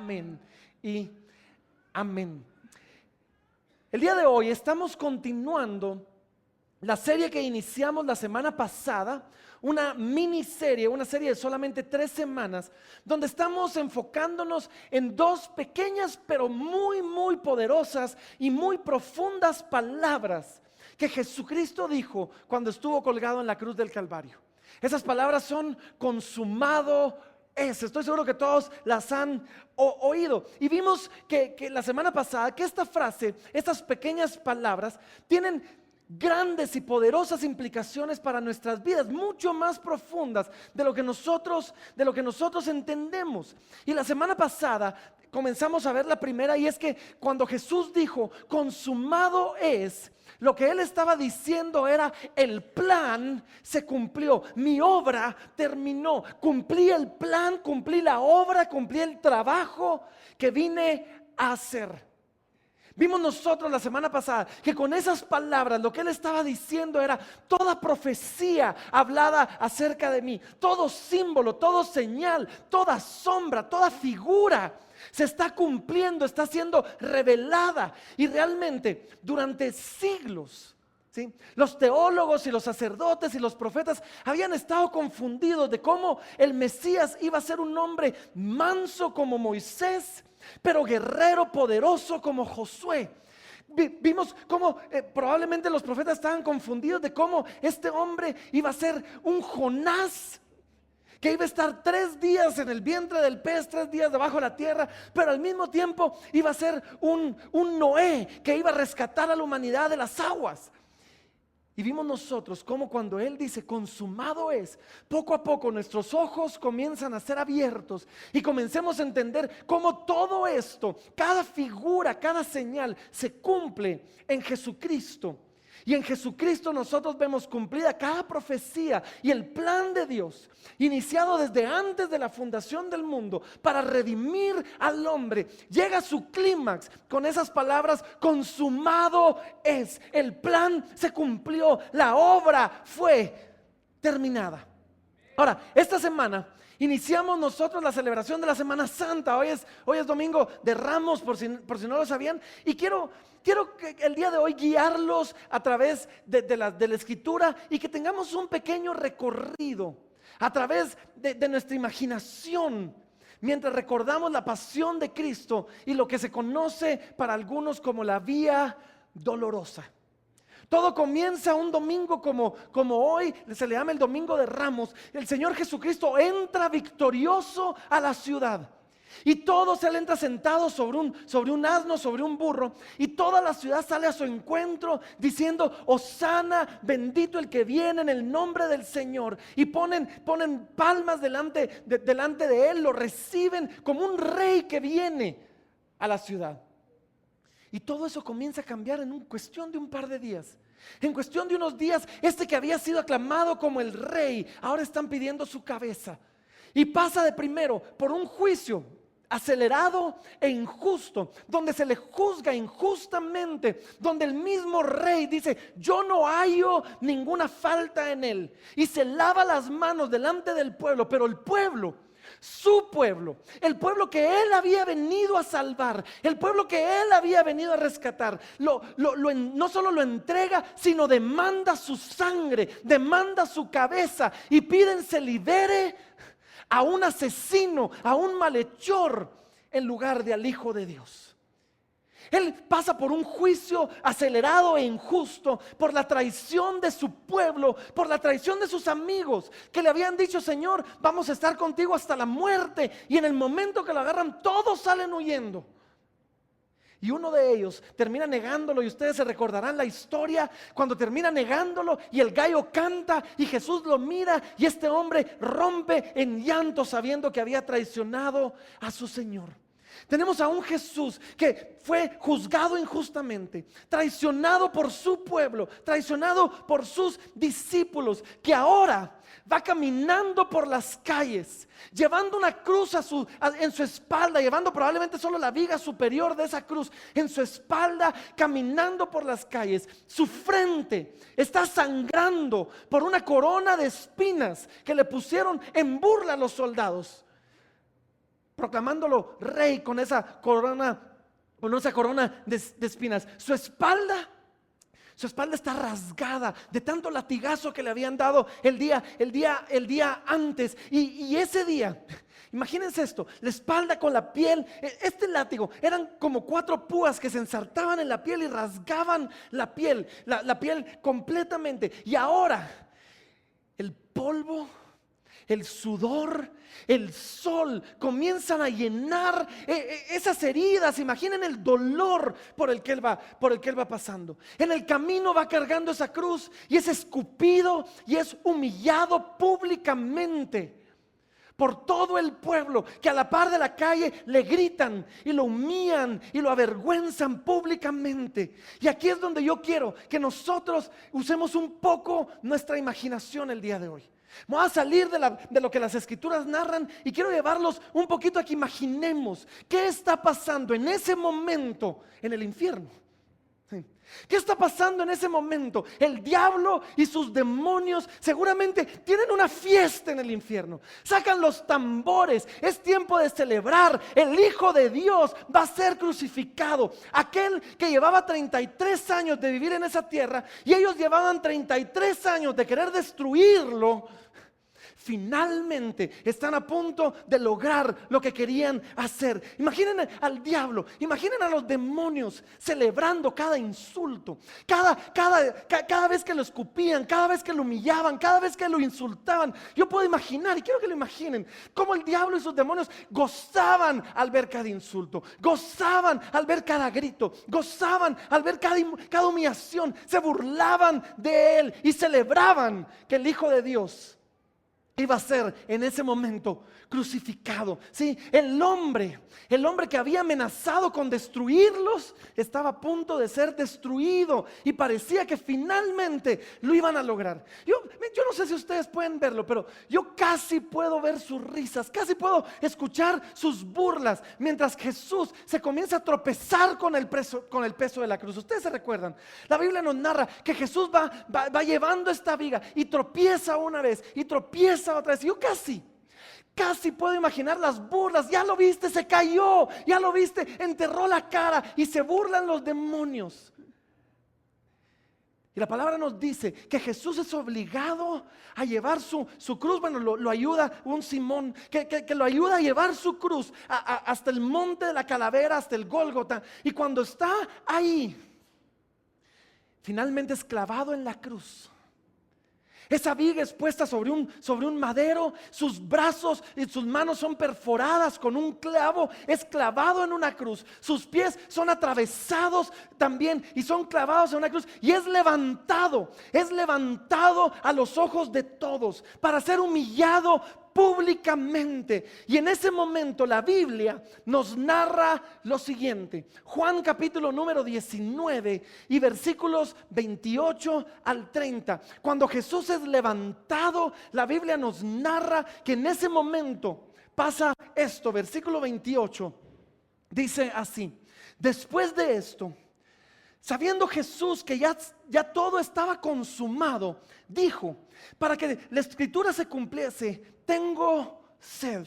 Amén y amén. El día de hoy estamos continuando la serie que iniciamos la semana pasada, una miniserie, una serie de solamente 3 semanas, donde estamos enfocándonos en 2 pequeñas pero muy poderosas y muy profundas palabras que Jesucristo dijo cuando estuvo colgado en la cruz del Calvario. Esas palabras son: consumado es. Estoy seguro que todos las han oído. Y vimos que la semana pasada que esta frase, estas pequeñas palabras tienen grandes y poderosas implicaciones para nuestras vidas, mucho más profundas de lo que nosotros entendemos. Y la semana pasada comenzamos a ver la primera, y es que cuando Jesús dijo consumado es, lo que él estaba diciendo era: el plan se cumplió, mi obra terminó, cumplí el plan, cumplí la obra, cumplí el trabajo que vine a hacer. Vimos nosotros la semana pasada que con esas palabras lo que él estaba diciendo era: toda profecía hablada acerca de mí, todo símbolo, todo señal, toda sombra, toda figura se está cumpliendo, está siendo revelada. Y realmente durante siglos, ¿sí?, los teólogos y los sacerdotes y los profetas habían estado confundidos de cómo el Mesías iba a ser un hombre manso como Moisés, pero guerrero poderoso como Josué. Vimos cómo probablemente los profetas estaban confundidos de cómo este hombre iba a ser un Jonás, que iba a estar 3 días en el vientre del pez, 3 días debajo de la tierra, pero al mismo tiempo iba a ser un Noé que iba a rescatar a la humanidad de las aguas. Y vimos nosotros cómo cuando él dice consumado es, poco a poco nuestros ojos comienzan a ser abiertos y comencemos a entender cómo todo esto, cada figura, cada señal se cumple en Jesucristo. Y en Jesucristo nosotros vemos cumplida cada profecía y el plan de Dios, iniciado desde antes de la fundación del mundo para redimir al hombre, llega a su clímax con esas palabras: consumado es. El plan se cumplió, la obra fue terminada. Ahora, esta semana iniciamos nosotros la celebración de la Semana Santa. Hoy es domingo de Ramos, por si no lo sabían. Y quiero que el día de hoy guiarlos a través de la Escritura y que tengamos un pequeño recorrido a través de nuestra imaginación, mientras recordamos la pasión de Cristo y lo que se conoce para algunos como la Vía Dolorosa. Todo comienza un domingo como hoy, se le llama el Domingo de Ramos. El Señor Jesucristo entra victorioso a la ciudad. Y todos él entra sentado sobre un asno, sobre un burro. Y toda la ciudad sale a su encuentro diciendo: Hosana, bendito el que viene en el nombre del Señor. Y ponen palmas delante de él, lo reciben como un rey que viene a la ciudad. Y todo eso comienza a cambiar en cuestión de un par de días. En cuestión de unos días, este que había sido aclamado como el rey, ahora están pidiendo su cabeza. Y pasa de primero por un juicio acelerado e injusto, donde se le juzga injustamente, donde el mismo rey dice: yo no hallo ninguna falta en él, y se lava las manos delante del pueblo. Pero el pueblo, su pueblo, el pueblo que él había venido a salvar, el pueblo que él había venido a rescatar, no solo lo entrega, sino demanda su sangre, demanda su cabeza, y piden se libere a un asesino, a un malhechor, en lugar de al Hijo de Dios. Él pasa por un juicio acelerado e injusto por la traición de su pueblo, por la traición de sus amigos que le habían dicho: Señor, vamos a estar contigo hasta la muerte. Y en el momento que lo agarran, todos salen huyendo. Y uno de ellos termina negándolo, y ustedes se recordarán la historia cuando termina negándolo y el gallo canta y Jesús lo mira y este hombre rompe en llanto sabiendo que había traicionado a su Señor. Tenemos a un Jesús que fue juzgado injustamente, traicionado por su pueblo, traicionado por sus discípulos, que ahora va caminando por las calles, llevando una cruz en su espalda, llevando probablemente solo la viga superior de esa cruz en su espalda, caminando por las calles. Su frente está sangrando por una corona de espinas que le pusieron en burla a los soldados. proclamándolo rey con esa corona de espinas. Su espalda está rasgada de tanto latigazo que le habían dado el día antes. Y ese día, imagínense esto, la espalda con la piel, este látigo, eran como 4 púas que se ensartaban en la piel y rasgaban la piel completamente. Y ahora, el polvo, el sudor, el sol comienzan a llenar esas heridas. Imaginen el dolor por el que él va pasando. En el camino va cargando esa cruz y es escupido y es humillado públicamente por todo el pueblo, que a la par de la calle le gritan y lo humillan y lo avergüenzan públicamente. Y aquí es donde yo quiero que nosotros usemos un poco nuestra imaginación el día de hoy. Vamos a salir de lo que las escrituras narran y quiero llevarlos un poquito a que imaginemos qué está pasando en ese momento en el infierno. ¿Qué está pasando en ese momento? El diablo y sus demonios seguramente tienen una fiesta en el infierno. Sacan los tambores, es tiempo de celebrar. El Hijo de Dios va a ser crucificado. Aquel que llevaba 33 años de vivir en esa tierra y ellos llevaban 33 años de querer destruirlo. Finalmente están a punto de lograr lo que querían hacer. Imaginen al diablo, imaginen a los demonios celebrando cada insulto, cada vez que lo escupían, cada vez que lo humillaban, cada vez que lo insultaban. Yo puedo imaginar, y quiero que lo imaginen, cómo el diablo y sus demonios gozaban al ver cada insulto, gozaban al ver cada grito, gozaban al ver cada humillación, se burlaban de él y celebraban que el Hijo de Dios iba a ser en ese momento crucificado. ¿Sí? El hombre que había amenazado con destruirlos estaba a punto de ser destruido y parecía que finalmente lo iban a lograr. Yo no sé si ustedes pueden verlo, pero yo casi puedo ver sus risas, casi puedo escuchar sus burlas mientras Jesús se comienza a tropezar con el peso de la cruz. Ustedes se recuerdan, la Biblia nos narra que Jesús va llevando esta viga y tropieza una vez y tropieza otra vez. Y yo casi puedo imaginar las burlas. Ya lo viste, se cayó, ya lo viste, enterró la cara y se burlan los demonios. Y la palabra nos dice que Jesús es obligado a llevar su cruz. Bueno, lo ayuda un Simón que lo ayuda a llevar su cruz hasta el monte de la calavera, hasta el Gólgota. Y cuando está ahí, finalmente es clavado en la cruz. Esa viga es puesta sobre un madero, sus brazos y sus manos son perforadas con un clavo, es clavado en una cruz, sus pies son atravesados también y son clavados en una cruz y es levantado a los ojos de todos para ser humillado públicamente. Y en ese momento la Biblia nos narra lo siguiente: Juan capítulo número 19 y versículos 28 al 30. Cuando Jesús es levantado, la Biblia nos narra que en ese momento pasa esto. Versículo 28 dice así: después de esto, sabiendo Jesús que ya todo estaba consumado, dijo, para que la escritura se cumpliese: tengo sed.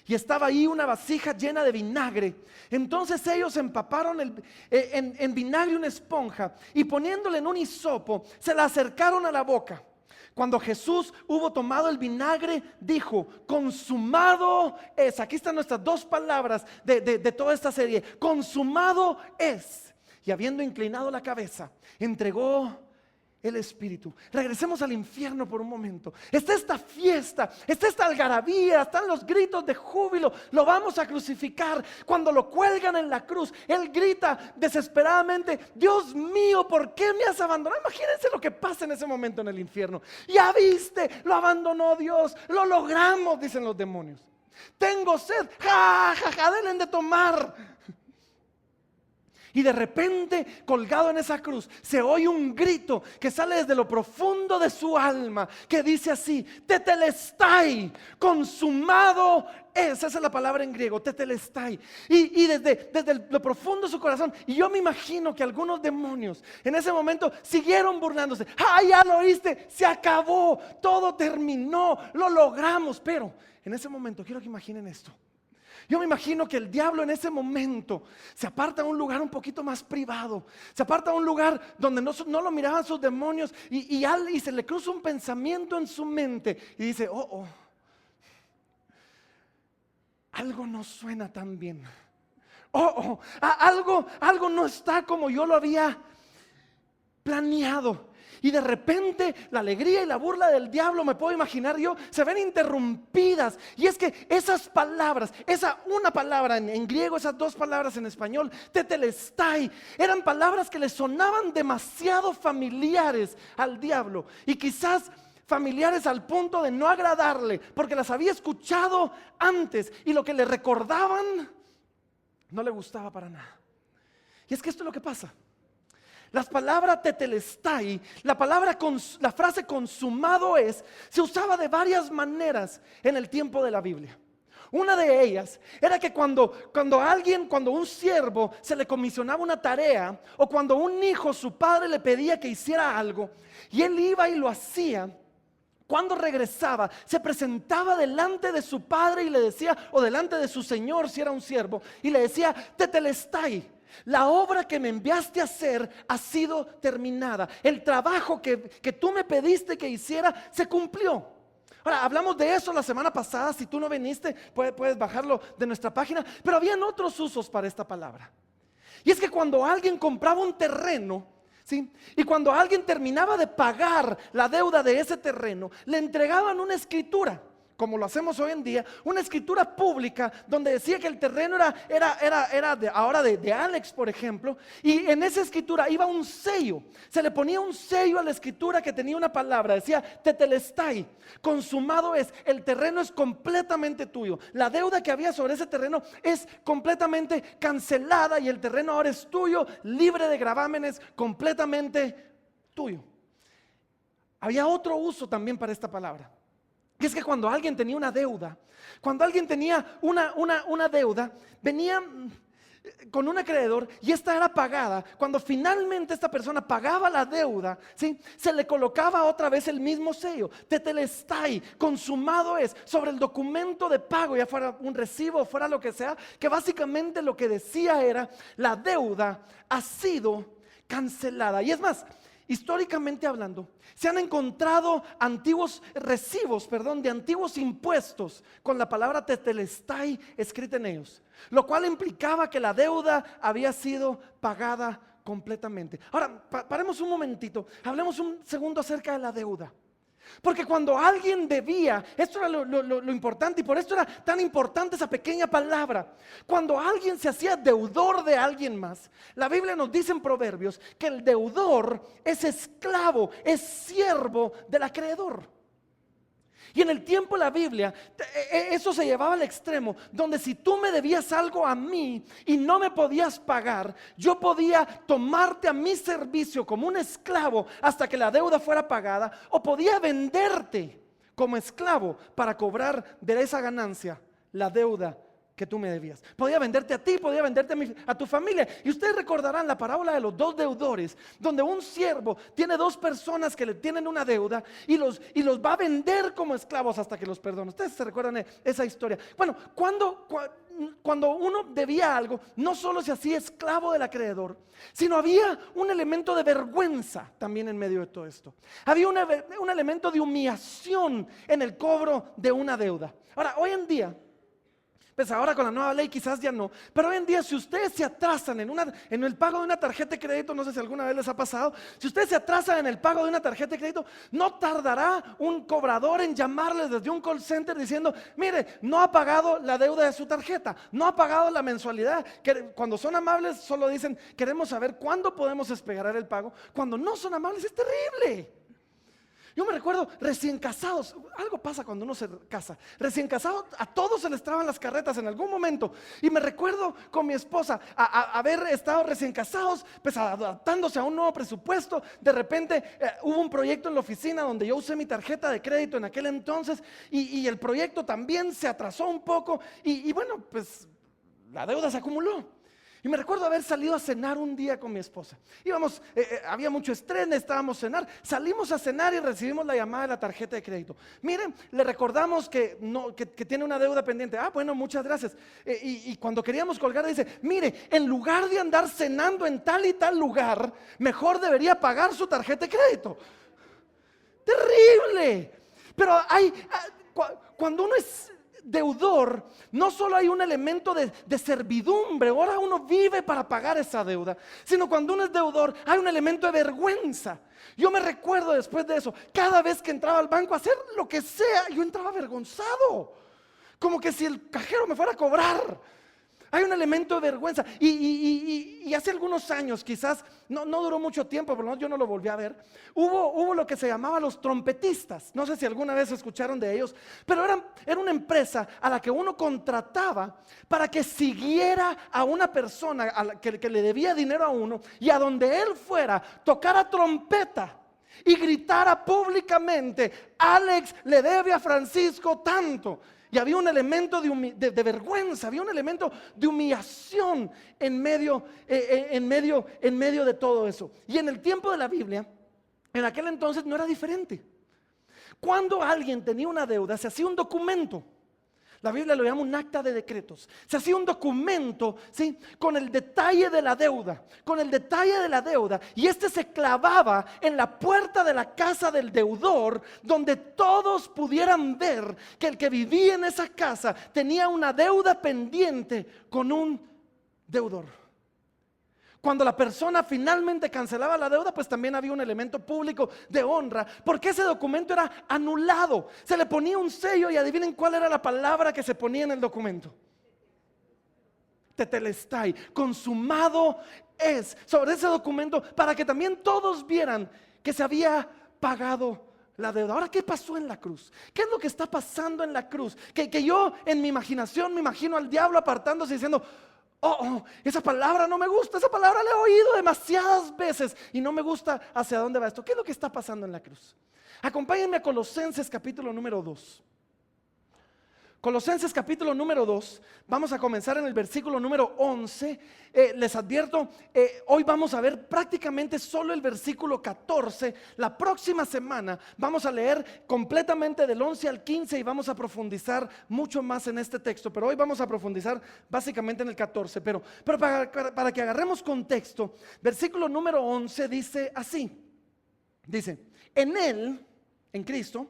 Y estaba ahí una vasija llena de vinagre. Entonces ellos empaparon en vinagre una esponja y poniéndole en un hisopo, se la acercaron a la boca. Cuando Jesús hubo tomado el vinagre, dijo: consumado es. Aquí están nuestras 2 palabras de toda esta serie: consumado es. Y habiendo inclinado la cabeza, entregó el Espíritu. Regresemos al infierno por un momento. Está esta fiesta, está esta algarabía, están los gritos de júbilo. Lo vamos a crucificar. Cuando lo cuelgan en la cruz, él grita desesperadamente: Dios mío, ¿por qué me has abandonado? Imagínense lo que pasa en ese momento en el infierno. Ya viste, lo abandonó Dios, lo logramos, dicen los demonios. Tengo sed, denle de tomar. Y de repente, colgado en esa cruz, se oye un grito que sale desde lo profundo de su alma, que dice así: tetelestai, consumado es. Esa es la palabra en griego, tetelestai. Y desde lo profundo de su corazón. Y yo me imagino que algunos demonios en ese momento siguieron burlándose. Ya lo oíste, se acabó, todo terminó, lo logramos. Pero en ese momento quiero que imaginen esto: Yo me imagino que el diablo en ese momento se aparta a un lugar un poquito más privado, se aparta a un lugar donde no lo miraban sus demonios y se le cruza un pensamiento en su mente y dice, algo no suena tan bien. Algo no está como yo lo había planeado. Y de repente la alegría y la burla del diablo, me puedo imaginar yo, se ven interrumpidas. Y es que esas palabras, esa una palabra en griego, esas dos palabras en español, tetelestai, eran palabras que le sonaban demasiado familiares al diablo. Y quizás familiares al punto de no agradarle, porque las había escuchado antes y lo que le recordaban no le gustaba para nada. Y es que esto es lo que pasa. Las palabras tetelestai, la frase consumado es, se usaba de varias maneras en el tiempo de la Biblia. Una de ellas era que cuando un siervo se le comisionaba una tarea, o cuando un hijo, su padre le pedía que hiciera algo, y él iba y lo hacía, cuando regresaba, se presentaba delante de su padre y le decía, o delante de su señor si era un siervo, y le decía, tetelestai, la obra que me enviaste a hacer ha sido terminada. El trabajo que tú me pediste que hiciera se cumplió. Ahora, hablamos de eso la semana pasada. Si tú no viniste, puedes bajarlo de nuestra página. Pero habían otros usos para esta palabra. Y es que cuando alguien compraba un terreno, ¿sí?, y cuando alguien terminaba de pagar la deuda de ese terreno, le entregaban una escritura, como lo hacemos hoy en día, una escritura pública donde decía que el terreno era de Alex, por ejemplo, y en esa escritura iba un sello, se le ponía un sello a la escritura que tenía una palabra, decía tetelestai, consumado es, el terreno es completamente tuyo, la deuda que había sobre ese terreno es completamente cancelada y el terreno ahora es tuyo, libre de gravámenes, completamente tuyo. Había otro uso también para esta palabra. Que es que cuando alguien tenía una deuda, venía con un acreedor y esta era pagada. Cuando finalmente esta persona pagaba la deuda, ¿sí?, se le colocaba otra vez el mismo sello, tetelestai, consumado es, sobre el documento de pago, ya fuera un recibo o fuera lo que sea, que básicamente lo que decía era, la deuda ha sido cancelada. Y es más, históricamente hablando, se han encontrado antiguos recibos, de antiguos impuestos con la palabra tetelestai escrita en ellos, lo cual implicaba que la deuda había sido pagada completamente. Ahora, paremos un momentito, hablemos un segundo acerca de la deuda. Porque cuando alguien debía, esto era lo importante, y por esto era tan importante esa pequeña palabra. Cuando alguien se hacía deudor de alguien más, la Biblia nos dice en Proverbios que el deudor es esclavo, es siervo del acreedor. Y en el tiempo de la Biblia, eso se llevaba al extremo, donde si tú me debías algo a mí y no me podías pagar, yo podía tomarte a mi servicio como un esclavo hasta que la deuda fuera pagada, o podía venderte como esclavo para cobrar de esa ganancia la deuda que tú me debías. Podía venderte a ti, podía venderte a tu familia. Y ustedes recordarán la parábola de los dos deudores, donde un siervo tiene dos personas que le tienen una deuda y los va a vender como esclavos hasta que los perdone. Ustedes se recuerdan esa historia. Bueno, cuando uno debía algo, no solo se hacía esclavo del acreedor, sino había un elemento de vergüenza también en medio de todo esto. Había un elemento de humillación en el cobro de una deuda. Ahora, hoy en día, pues ahora con la nueva ley quizás ya no, pero hoy en día si ustedes se atrasan en el pago de una tarjeta de crédito, no sé si alguna vez les ha pasado, si ustedes se atrasan en el pago de una tarjeta de crédito, no tardará un cobrador en llamarles desde un call center diciendo, mire, no ha pagado la deuda de su tarjeta, no ha pagado la mensualidad. Cuando son amables solo dicen, queremos saber cuándo podemos esperar el pago. Cuando no son amables es terrible. Yo me recuerdo recién casados, algo pasa cuando uno se casa, recién casados a todos se les traban las carretas en algún momento. Y me recuerdo con mi esposa haber estado recién casados, pues adaptándose a un nuevo presupuesto. De repente hubo un proyecto en la oficina donde yo usé mi tarjeta de crédito en aquel entonces y el proyecto también se atrasó un poco y bueno, pues la deuda se acumuló. Y me recuerdo haber salido a cenar un día con mi esposa. Íbamos, había mucho estrés, necesitábamos cenar. Salimos a cenar y recibimos la llamada de la tarjeta de crédito. Miren, le recordamos que tiene una deuda pendiente. Ah, bueno, muchas gracias. Y cuando queríamos colgar dice, mire, en lugar de andar cenando en tal y tal lugar, mejor debería pagar su tarjeta de crédito. Terrible. Pero cuando uno es deudor, no solo hay un elemento de servidumbre, ahora uno vive para pagar esa deuda, sino cuando uno es deudor hay un elemento de vergüenza. Yo me recuerdo después de eso, cada vez que entraba al banco a hacer lo que sea, yo entraba avergonzado, como que si el cajero me fuera a cobrar. Hay un elemento de vergüenza. Y hace algunos años, quizás, no duró mucho tiempo, pero yo no lo volví a ver. Hubo lo que se llamaba los trompetistas. No sé si alguna vez escucharon de ellos, pero era una empresa a la que uno contrataba para que siguiera a una persona que le debía dinero a uno, y a donde él fuera, tocara trompeta y gritara públicamente: Alex le debe a Francisco tanto. Y había un elemento de vergüenza, había un elemento de humillación en medio de todo eso. Y en el tiempo de la Biblia, en aquel entonces no era diferente. Cuando alguien tenía una deuda, se hacía un documento. La Biblia lo llama un acta de decretos. Se hacía un documento, ¿sí?, con el detalle de la deuda, y este se clavaba en la puerta de la casa del deudor, donde todos pudieran ver que el que vivía en esa casa tenía una deuda pendiente con un deudor. Cuando la persona finalmente cancelaba la deuda, pues también había un elemento público de honra, porque ese documento era anulado. Se le ponía un sello y adivinen cuál era la palabra que se ponía en el documento. Tetelestai, consumado es, sobre ese documento, para que también todos vieran que se había pagado la deuda. Ahora, ¿qué pasó en la cruz? ¿Qué es lo que está pasando en la cruz? Que yo en mi imaginación me imagino al diablo apartándose y diciendo: esa palabra no me gusta, esa palabra la he oído demasiadas veces y no me gusta hacia dónde va esto. ¿Qué es lo que está pasando en la cruz? Acompáñenme a Colosenses capítulo número 2. Colosenses capítulo número 2, vamos a comenzar en el versículo número 11. Les advierto, hoy vamos a ver prácticamente solo el versículo 14. La próxima semana vamos a leer completamente del 11 al 15 y vamos a profundizar mucho más en este texto. Pero hoy vamos a profundizar básicamente en el 14. Pero para que agarremos contexto, versículo número 11 dice así. Dice: en Él, en Cristo,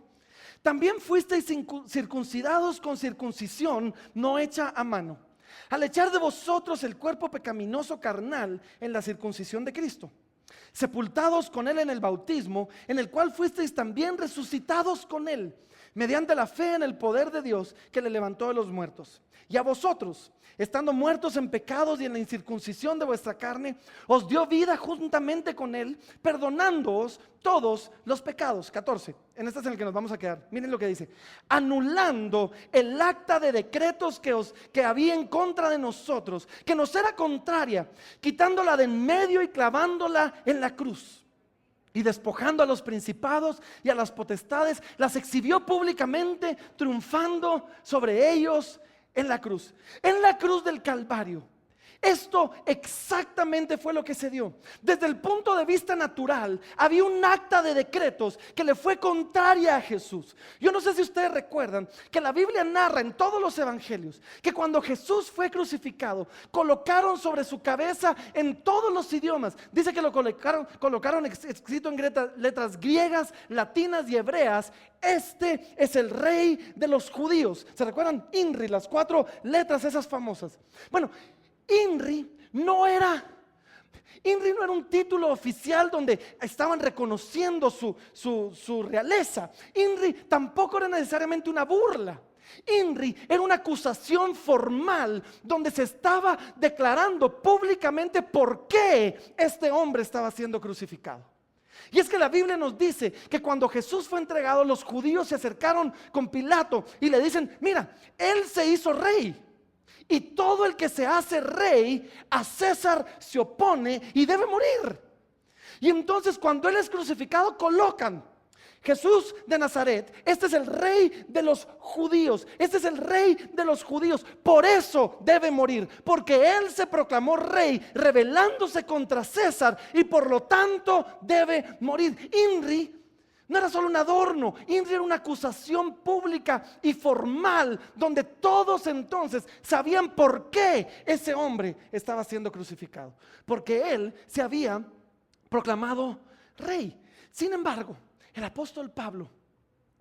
también fuisteis circuncidados con circuncisión no hecha a mano, al echar de vosotros el cuerpo pecaminoso carnal en la circuncisión de Cristo, sepultados con Él en el bautismo, en el cual fuisteis también resucitados con Él, mediante la fe en el poder de Dios que le levantó de los muertos. Y a vosotros, estando muertos en pecados y en la incircuncisión de vuestra carne, os dio vida juntamente con Él, perdonándoos todos los pecados. 14, en este es en el que nos vamos a quedar. Miren lo que dice: anulando el acta de decretos que había en contra de nosotros, que nos era contraria, quitándola de en medio y clavándola en la cruz. Y despojando a los principados y a las potestades, las exhibió públicamente, triunfando sobre ellos en la cruz del Calvario. Esto exactamente fue lo que se dio. Desde el punto de vista natural, había un acta de decretos que le fue contraria a Jesús. Yo no sé si ustedes recuerdan que la Biblia narra en todos los evangelios que cuando Jesús fue crucificado, colocaron sobre su cabeza en todos los idiomas. Dice que lo colocaron escrito en letras griegas, latinas y hebreas: este es el Rey de los judíos. ¿Se recuerdan? INRI, las 4 letras esas famosas. Bueno, INRI no era un título oficial donde estaban reconociendo su realeza. INRI tampoco era necesariamente una burla. INRI era una acusación formal donde se estaba declarando públicamente por qué este hombre estaba siendo crucificado. Y es que la Biblia nos dice que cuando Jesús fue entregado, los judíos se acercaron con Pilato y le dicen: mira, Él se hizo rey. Y todo el que se hace rey, a César se opone y debe morir. Y entonces cuando Él es crucificado, colocan: Jesús de Nazaret, este es el rey de los judíos, este es el rey de los judíos, por eso debe morir, porque él se proclamó rey, rebelándose contra César y por lo tanto debe morir. INRI no era solo un adorno, INRI era una acusación pública y formal, donde todos entonces sabían por qué ese hombre estaba siendo crucificado, porque él se había proclamado rey. Sin embargo, el apóstol Pablo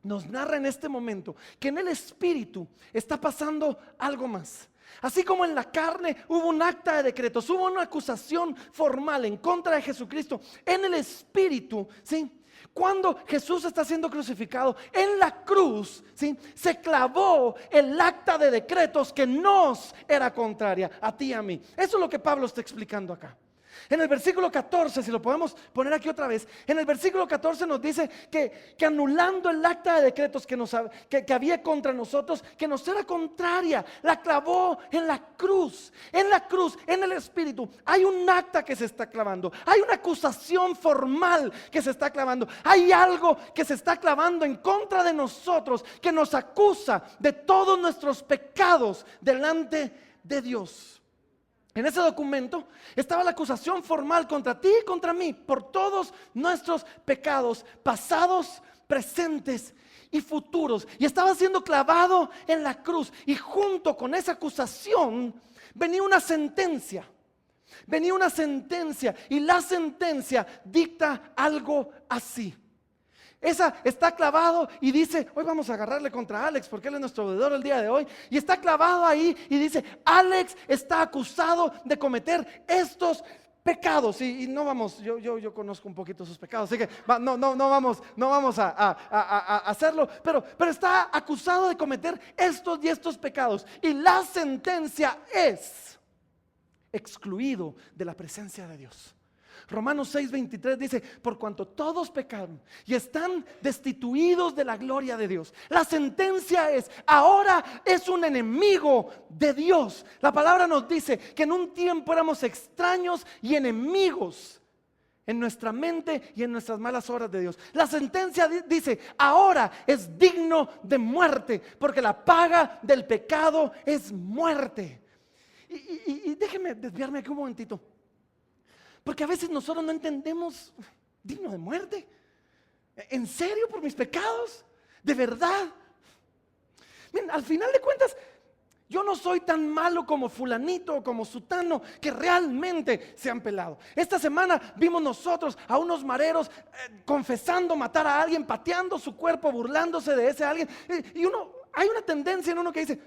nos narra en este momento que en el espíritu está pasando algo más. Así como en la carne hubo un acta de decretos, hubo una acusación formal en contra de Jesucristo, en el espíritu, ¿sí? Cuando Jesús está siendo crucificado en la cruz, ¿sí?, se clavó el acta de decretos que nos era contraria a ti y a mí. Eso es lo que Pablo está explicando acá. En el versículo 14, si lo podemos poner aquí otra vez, en el versículo 14 nos dice que anulando el acta de decretos que había contra nosotros, que nos era contraria, la clavó en la cruz. En la cruz, en el espíritu, hay un acta que se está clavando, hay una acusación formal que se está clavando, hay algo que se está clavando en contra de nosotros, que nos acusa de todos nuestros pecados delante de Dios. En ese documento estaba la acusación formal contra ti y contra mí por todos nuestros pecados pasados, presentes y futuros. Y estaba siendo clavado en la cruz. Y junto con esa acusación venía una sentencia. Venía una sentencia y la sentencia dicta algo así. Esa está clavado y dice, hoy vamos a agarrarle contra Alex porque él es nuestro deudor el día de hoy. Y está clavado ahí y dice, Alex está acusado de cometer estos pecados. Y no vamos, yo conozco un poquito sus pecados, así que no vamos a hacerlo. Pero está acusado de cometer estos y estos pecados. Y la sentencia es excluido de la presencia de Dios. Romanos 6:23 dice, por cuanto todos pecaron y están destituidos de la gloria de Dios, la sentencia es, ahora es un enemigo de Dios. La palabra nos dice que en un tiempo éramos extraños y enemigos en nuestra mente y en nuestras malas obras de Dios. La sentencia dice, ahora es digno de muerte, porque la paga del pecado es muerte. Y déjenme desviarme aquí un momentito. Porque a veces nosotros no entendemos, digno de muerte. ¿En serio por mis pecados? ¿De verdad? Miren, al final de cuentas, yo no soy tan malo como fulanito o como sutano que realmente se han pelado. Esta semana vimos nosotros a unos mareros confesando matar a alguien, pateando su cuerpo, burlándose de ese alguien. Y hay una tendencia en uno que dice,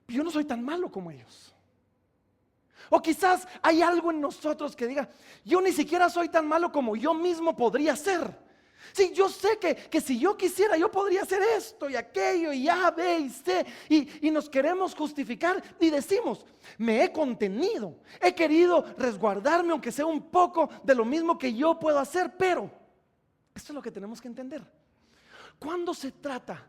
yo no soy tan malo como ellos. O quizás hay algo en nosotros que diga, yo ni siquiera soy tan malo como yo mismo podría ser. Sí, yo sé que si yo quisiera, yo podría hacer esto y aquello y A, B y C. Y nos queremos justificar y decimos, me he contenido, he querido resguardarme aunque sea un poco de lo mismo que yo puedo hacer. Pero esto es lo que tenemos que entender. Cuando se trata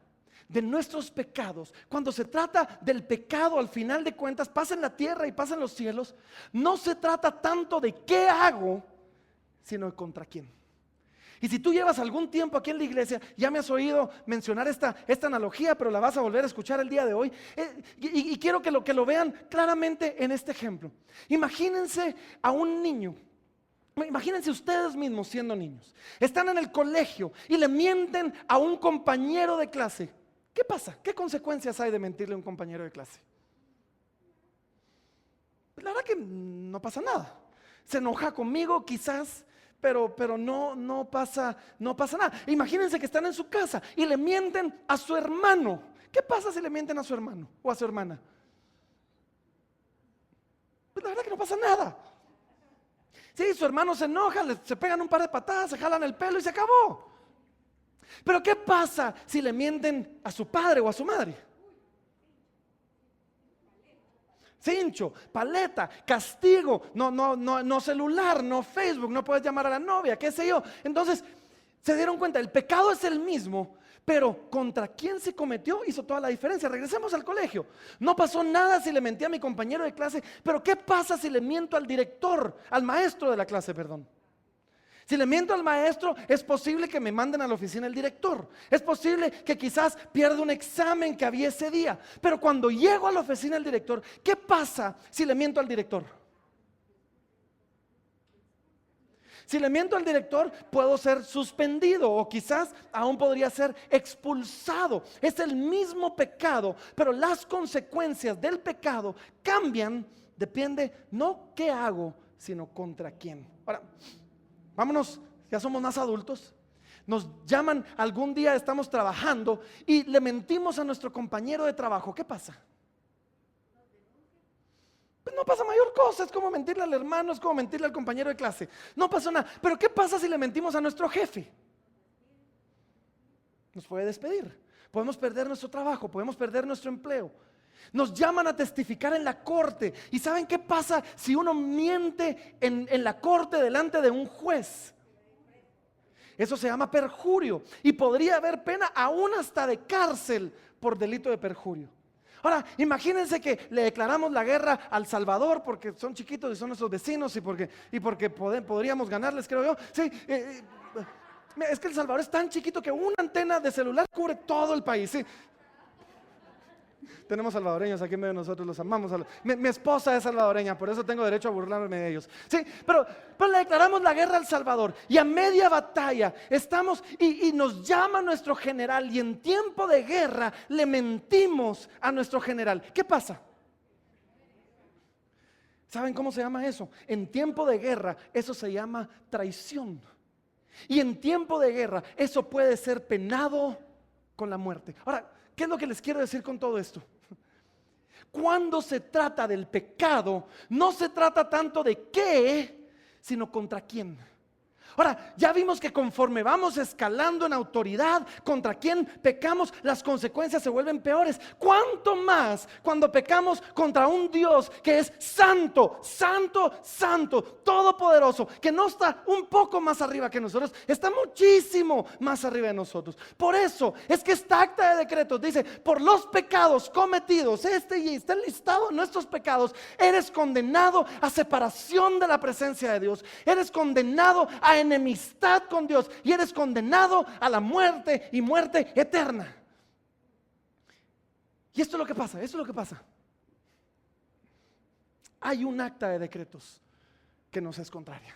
de nuestros pecados, cuando se trata del pecado, al final de cuentas pasa en la tierra y pasa en los cielos, no se trata tanto de qué hago, sino de contra quién. Y si tú llevas algún tiempo aquí en la iglesia, ya me has oído mencionar esta analogía, pero la vas a volver a escuchar el día de hoy. Y quiero que lo vean claramente en este ejemplo. Imagínense a un niño. Imagínense ustedes mismos siendo niños. Están en el colegio y le mienten a un compañero de clase. ¿Qué pasa? ¿Qué consecuencias hay de mentirle a un compañero de clase? La verdad que no pasa nada. Se enoja conmigo quizás, pero no pasa nada. Imagínense que están en su casa y le mienten a su hermano. ¿Qué pasa si le mienten a su hermano o a su hermana? Pues la verdad que no pasa nada. Sí, su hermano se enoja, se pegan un par de patadas, se jalan el pelo y se acabó. Pero ¿qué pasa si le mienten a su padre o a su madre? Cincho, paleta, castigo, no celular, no Facebook, no puedes llamar a la novia, qué sé yo. Entonces se dieron cuenta, el pecado es el mismo, pero contra quién se cometió hizo toda la diferencia. Regresemos al colegio. No pasó nada si le mentí a mi compañero de clase, pero ¿qué pasa si le miento al director, al maestro de la clase, perdón? Si le miento al maestro, es posible que me manden a la oficina del director. Es posible que quizás pierda un examen que había ese día. Pero cuando llego a la oficina del director, ¿qué pasa si le miento al director? Si le miento al director, puedo ser suspendido o quizás aún podría ser expulsado. Es el mismo pecado, pero las consecuencias del pecado cambian. Depende no qué hago, sino contra quién. Ahora, vámonos, ya somos más adultos. Nos llaman, algún día estamos trabajando y le mentimos a nuestro compañero de trabajo. ¿Qué pasa? Pues no pasa mayor cosa, es como mentirle al hermano, es como mentirle al compañero de clase. No pasa nada. Pero ¿qué pasa si le mentimos a nuestro jefe? Nos puede despedir. Podemos perder nuestro trabajo, podemos perder nuestro empleo. Nos llaman a testificar en la corte. ¿Y saben qué pasa si uno miente en la corte delante de un juez? Eso se llama perjurio y podría haber pena aún hasta de cárcel por delito de perjurio. Ahora, imagínense que le declaramos la guerra al Salvador porque son chiquitos y son nuestros vecinos y porque podríamos ganarles, creo yo. Sí, es que El Salvador es tan chiquito que una antena de celular cubre todo el país. ¿Sí? Tenemos salvadoreños aquí en medio de nosotros, los amamos. Mi esposa es salvadoreña, por eso tengo derecho a burlarme de ellos. Sí, pero le declaramos la guerra al Salvador y a media batalla estamos y nos llama nuestro general y en tiempo de guerra le mentimos a nuestro general. ¿Qué pasa? ¿Saben cómo se llama eso? En tiempo de guerra eso se llama traición. Y en tiempo de guerra eso puede ser penado con la muerte. Ahora, ¿qué es lo que les quiero decir con todo esto? Cuando se trata del pecado, no se trata tanto de qué, sino contra quién. Ahora, ya vimos que conforme vamos escalando en autoridad, contra quién pecamos, las consecuencias se vuelven peores. ¿Cuánto más cuando pecamos contra un Dios que es santo, santo, santo, todopoderoso, que no está un poco más arriba que nosotros, está muchísimo más arriba de nosotros? Por eso es que esta acta de decretos dice: por los pecados cometidos, y está listado nuestros pecados, eres condenado a separación de la presencia de Dios, eres condenado a enemistad con Dios y eres condenado a la muerte y muerte eterna. Y esto es lo que pasa, esto es lo que pasa. Hay un acta de decretos que nos es contraria.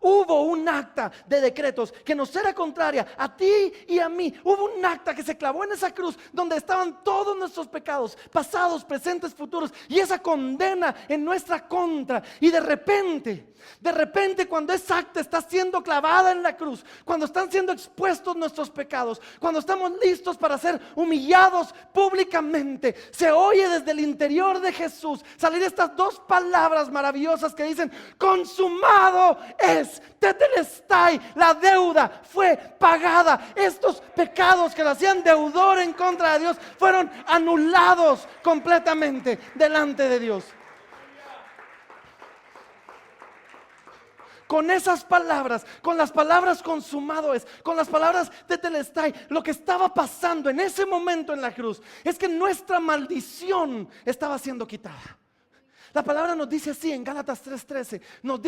Hubo un acta de decretos que nos era contraria a ti y a mí. Hubo un acta que se clavó en esa cruz donde estaban todos nuestros pecados, pasados, presentes, futuros, y esa condena en nuestra contra. Y de repente cuando esa acta está siendo clavada en la cruz, cuando están siendo expuestos nuestros pecados, cuando estamos listos para ser humillados públicamente, se oye desde el interior de Jesús salir estas dos palabras maravillosas que dicen: consumado es. Tetelestai, la deuda fue pagada. Estos pecados que lo hacían deudor en contra de Dios fueron anulados completamente delante de Dios. Con esas palabras, con las palabras consumado es, con las palabras tetelestai, lo que estaba pasando en ese momento en la cruz es que nuestra maldición estaba siendo quitada. La palabra nos dice así en Gálatas 3:13, nos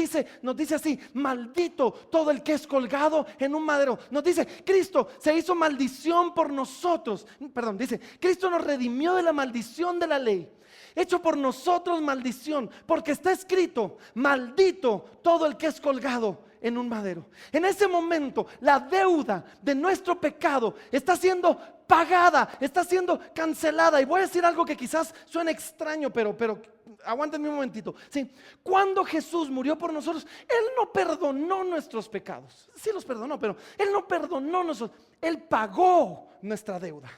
dice así: maldito todo el que es colgado en un madero. Nos dice: Cristo se hizo maldición por nosotros. Dice: Cristo nos redimió de la maldición de la ley, hecho por nosotros maldición, porque está escrito: maldito todo el que es colgado en un madero. En ese momento la deuda de nuestro pecado está siendo pagada, está siendo cancelada. Y voy a decir algo que quizás suene extraño, pero aguántenme un momentito. ¿Sí? Cuando Jesús murió por nosotros, Él no perdonó nuestros pecados. Sí los perdonó, pero Él no perdonó nosotros. Él pagó nuestra deuda.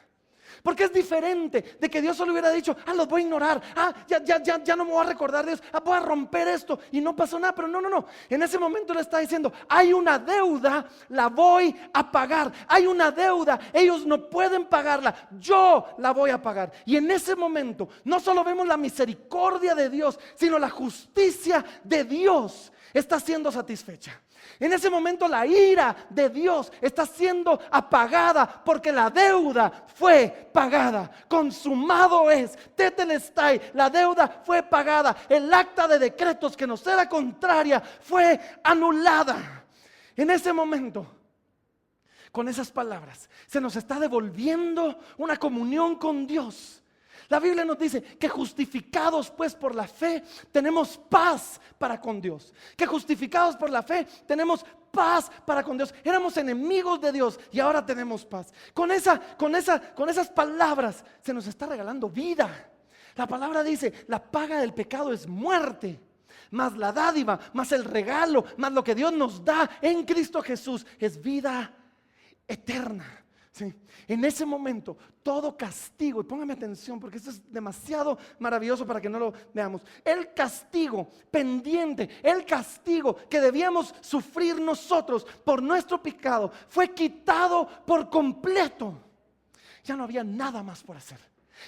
Porque es diferente de que Dios solo hubiera dicho: los voy a ignorar, ya no me voy a recordar de Dios, voy a romper esto y no pasó nada. Pero no, en ese momento le está diciendo: hay una deuda, la voy a pagar. Hay una deuda, ellos no pueden pagarla, yo la voy a pagar. Y en ese momento no solo vemos la misericordia de Dios, sino la justicia de Dios está siendo satisfecha. En ese momento la ira de Dios está siendo apagada, porque la deuda fue pagada. Consumado es, tetelestai, la deuda fue pagada. El acta de decretos que nos era contraria fue anulada. En ese momento, con esas palabras, se nos está devolviendo una comunión con Dios. La Biblia nos dice que justificados pues por la fe tenemos paz para con Dios. Que justificados por la fe tenemos paz para con Dios. Éramos enemigos de Dios y ahora tenemos paz. Con esas palabras se nos está regalando vida. La palabra dice, la paga del pecado es muerte, más la dádiva, más el regalo, más lo que Dios nos da en Cristo Jesús es vida eterna. Sí. En ese momento, todo castigo, y póngame atención porque esto es demasiado maravilloso para que no lo veamos. El castigo pendiente, el castigo que debíamos sufrir nosotros por nuestro pecado, fue quitado por completo. Ya no había nada más por hacer.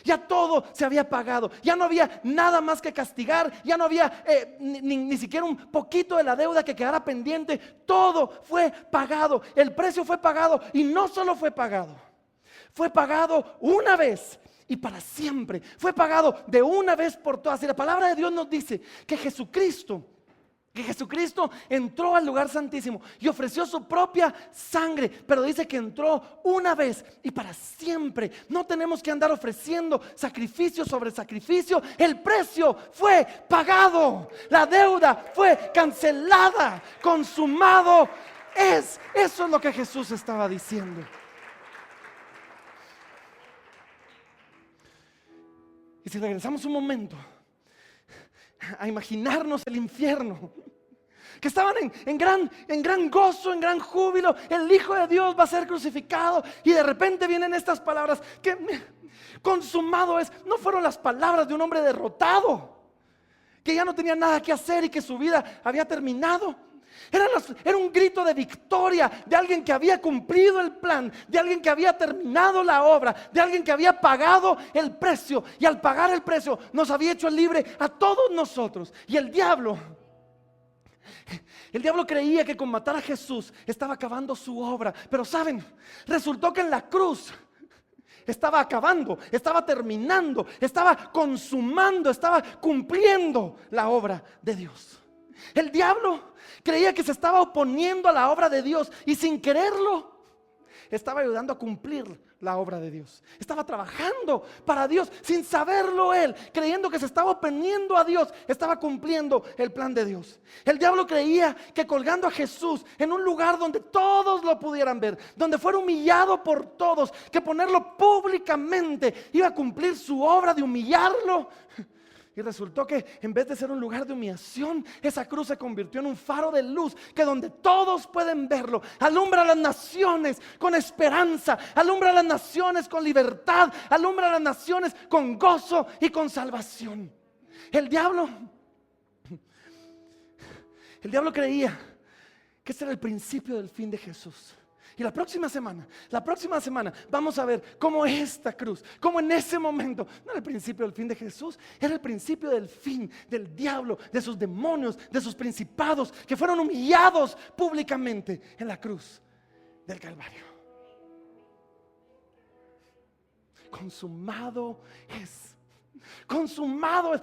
Ya todo se había pagado, ya no había nada más que castigar, ya no había ni siquiera un poquito de la deuda que quedara pendiente. Todo fue pagado, el precio fue pagado y no solo fue pagado una vez y para siempre. Fue pagado de una vez por todas. Y la palabra de Dios nos dice que Jesucristo entró al lugar santísimo y ofreció su propia sangre, pero dice que entró una vez y para siempre. No tenemos que andar ofreciendo sacrificio sobre sacrificio. El precio fue pagado, la deuda fue cancelada, consumado es. Eso es lo que Jesús estaba diciendo. Y si regresamos un momento a imaginarnos el infierno, que estaban en gran gozo, en gran júbilo, el Hijo de Dios va a ser crucificado, y de repente vienen estas palabras que consumado es. No fueron las palabras de un hombre derrotado, que ya no tenía nada que hacer y que su vida había terminado. Era un grito de victoria de alguien que había cumplido el plan, de alguien que había terminado la obra, de alguien que había pagado el precio, y al pagar el precio nos había hecho libre a todos nosotros. Y el diablo creía que con matar a Jesús estaba acabando su obra, pero saben, resultó que en la cruz estaba acabando, estaba terminando, estaba consumando, estaba cumpliendo la obra de Dios. El diablo creía que se estaba oponiendo a la obra de Dios y sin quererlo estaba ayudando a cumplir la obra de Dios. Estaba trabajando para Dios sin saberlo él, creyendo que se estaba oponiendo a Dios, estaba cumpliendo el plan de Dios. El diablo creía que colgando a Jesús en un lugar donde todos lo pudieran ver, donde fuera humillado por todos, que ponerlo públicamente iba a cumplir su obra de humillarlo. Y resultó que en vez de ser un lugar de humillación, esa cruz se convirtió en un faro de luz, que donde todos pueden verlo, alumbra a las naciones con esperanza, alumbra a las naciones con libertad, alumbra a las naciones con gozo y con salvación. El diablo creía que ese era el principio del fin de Jesús. Y la próxima semana vamos a ver cómo esta cruz, cómo en ese momento, no era el principio del fin de Jesús, era el principio del fin del diablo, de sus demonios, de sus principados, que fueron humillados públicamente en la cruz del Calvario. Consumado es. Consumado es.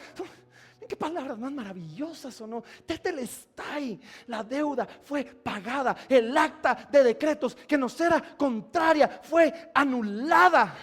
¿Qué palabras más maravillosas o no? Tetelestai, la deuda fue pagada. El acta de decretos que nos era contraria fue anulada.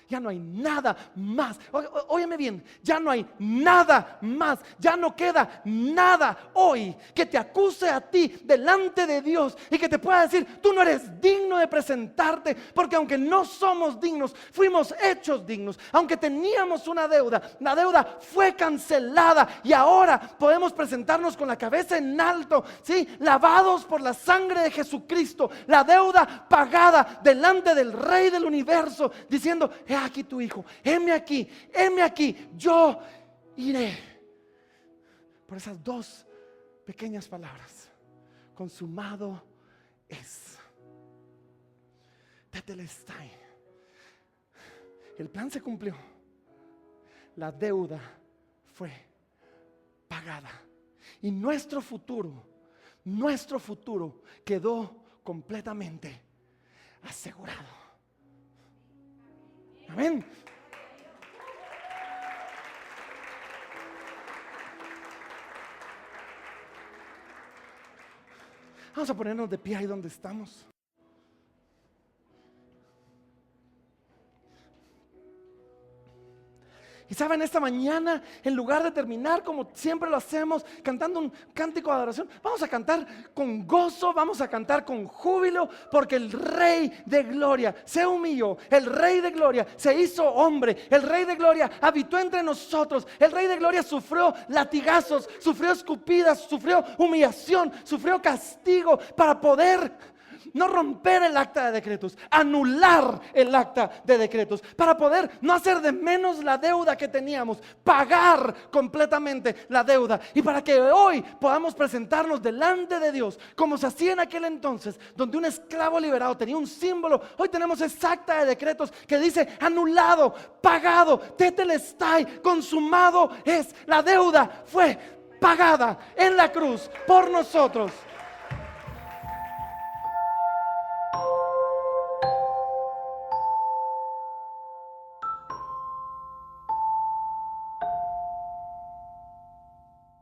Ya no hay nada más. Óyeme bien, ya no hay nada más. Ya no queda nada hoy que te acuse a ti delante de Dios y que te pueda decir, tú no eres digno de presentarte, porque aunque no somos dignos, fuimos hechos dignos. Aunque teníamos una deuda, la deuda fue cancelada y ahora podemos presentarnos con la cabeza en alto, ¿sí? Lavados por la sangre de Jesucristo, la deuda pagada delante del Rey del universo, diciendo, he aquí tu hijo, heme aquí, yo iré. Por esas dos pequeñas palabras, consumado es. Tetelestai. El plan se cumplió, la deuda fue pagada y nuestro futuro quedó completamente asegurado. Amén. Vamos a ponernos de pie ahí donde estamos. Y saben, esta mañana, en lugar de terminar como siempre lo hacemos, cantando un cántico de adoración, vamos a cantar con gozo, vamos a cantar con júbilo, porque el Rey de Gloria se humilló, el Rey de Gloria se hizo hombre, el Rey de Gloria habitó entre nosotros, el Rey de Gloria sufrió latigazos, sufrió escupidas, sufrió humillación, sufrió castigo para poder no romper el acta de decretos, anular el acta de decretos, para poder no hacer de menos la deuda que teníamos, pagar completamente la deuda, y para que hoy podamos presentarnos delante de Dios como se hacía en aquel entonces, donde un esclavo liberado tenía un símbolo. Hoy tenemos esa acta de decretos que dice anulado, pagado, tetelestai, consumado es. La deuda fue pagada en la cruz por nosotros.